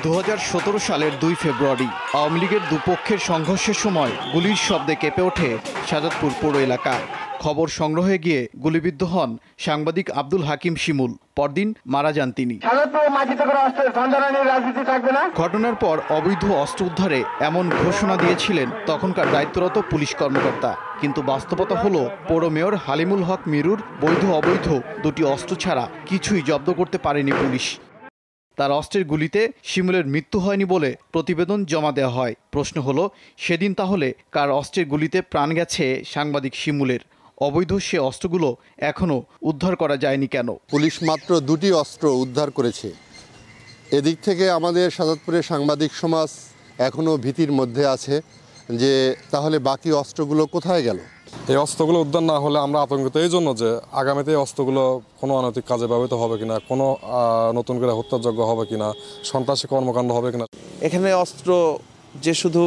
2017 সালের 2 ফেব্রুয়ারি আওয়ামী লীগের দুপক্ষের সংঘর্ষের সময় গুলির শব্দে কেঁপে ওঠে শাহজাদপুর পৌর এলাকা। খবর সংগ্রহে গিয়ে গুলিবিদ্ধ হন সাংবাদিক আব্দুল হাকিম শিমুল। পরদিন মারা যান তিনি। ঘটনার পর অবৈধ অস্ত্র উদ্ধারে এমন ঘোষণা দিয়েছিলেন তখনকার দায়িত্বরত পুলিশ কর্মকর্তা। কিন্তু বাস্তবতা হলো পৌর মেয়র হালিমুল হক মিরুর বৈধ অবৈধ দুটি অস্ত্র ছাড়া কিছুই জব্দ করতে পারেনি পুলিশ। তার অস্ত্রের গুলিতে শিমুলের মৃত্যু হয়নি বলে প্রতিবেদন জমা দেওয়া হয়। প্রশ্ন হলো, সেদিন তাহলে কার অস্ত্রের গুলিতে প্রাণ গেছে সাংবাদিক শিমুলের? অবৈধ সে অস্ত্রগুলো এখনও উদ্ধার করা যায়নি কেন? পুলিশ মাত্র 2টি অস্ত্র উদ্ধার করেছে। এদিক থেকে আমাদের শাহজাদপুরের সাংবাদিক সমাজ এখনও ভীতির মধ্যে আছে যে তাহলে বাকি অস্ত্রগুলো কোথায় গেল। এই অস্ত্রগুলো উদ্ধার না হলে আমরা আতঙ্কিত এই জন্য যে আগামীতে এই অস্ত্রগুলো কোনো অনৈতিক কাজে ব্যবহৃত হবে কিনা, কোনো নতুন করে হত্যাযোগ্য হবে কিনা, সন্ত্রাসী কর্মকাণ্ড হবে কিনা। এখানে অস্ত্র যে শুধু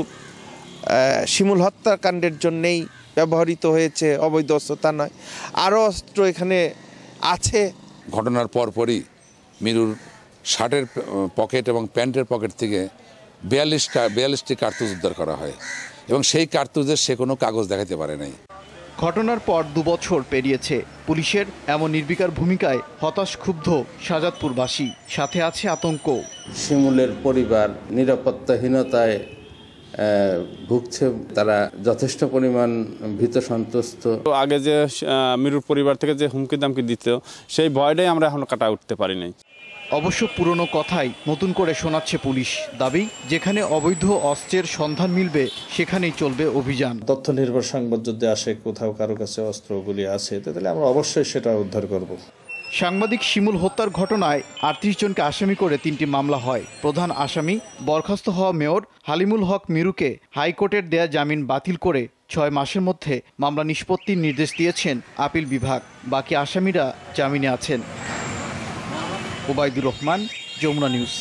শিমুল হত্যাকাণ্ডের জন্যেই ব্যবহৃত হয়েছে অবৈধ অস্ত্র তা নয়, আরও অস্ত্র এখানে আছে। ঘটনার পরপরই মিরুর শার্টের পকেট এবং প্যান্টের পকেট থেকে 42টি কার্তুজ উদ্ধার করা হয় এবং সেই কার্তুজের সে কোনো কাগজ দেখাতে পারে নাই। ঘটনার পর 2 বছর পেরিয়েছে। পুলিশের এমন নির্বিকার ভূমিকায় হতাশ ক্ষুব্ধ শাহজাদপুরবাসী, সাথে আছে আতঙ্ক। শিমুলের পরিবার নিরাপত্তাহীনতায় ভুগছে, তারা যথেষ্ট পরিমাণ ভীত সন্ত্রস্ত। আগে যে মিরুর পরিবার থেকে যে হুমকি দামকি দিত সেই ভয়টাই আমরা এখনো কাটা উঠতে পারি নাই। অবশ্য পুরনো কথাই নতুন করে শোনাচ্ছে পুলিশ। দাবি, যেখানে অবৈধ অস্ত্রের সন্ধান মিলবে সেখানেই চলবে অভিযান। তথ্য নির্ভর সংবাদ যদি আসে কোথাও কারো কাছে অস্ত্রগুলি আছে তাহলে আমরা অবশ্যই সেটা উদ্ধার করব। সাংবাদিক শিমুল হত্যার ঘটনায় 38 জনকে আসামি করে 3টি মামলা হয়। প্রধান আসামি বরখাস্ত হওয়া মেয়র হালিমুল হক মিরুকে হাইকোর্টের দেয়া জামিন বাতিল করে 6 মাসের মধ্যে মামলা নিষ্পত্তির নির্দেশ দিয়েছেন আপিল বিভাগ। বাকি আসামিরা জামিনে আছেন। ওবায়দুর রহমান, যমুনা নিউজ।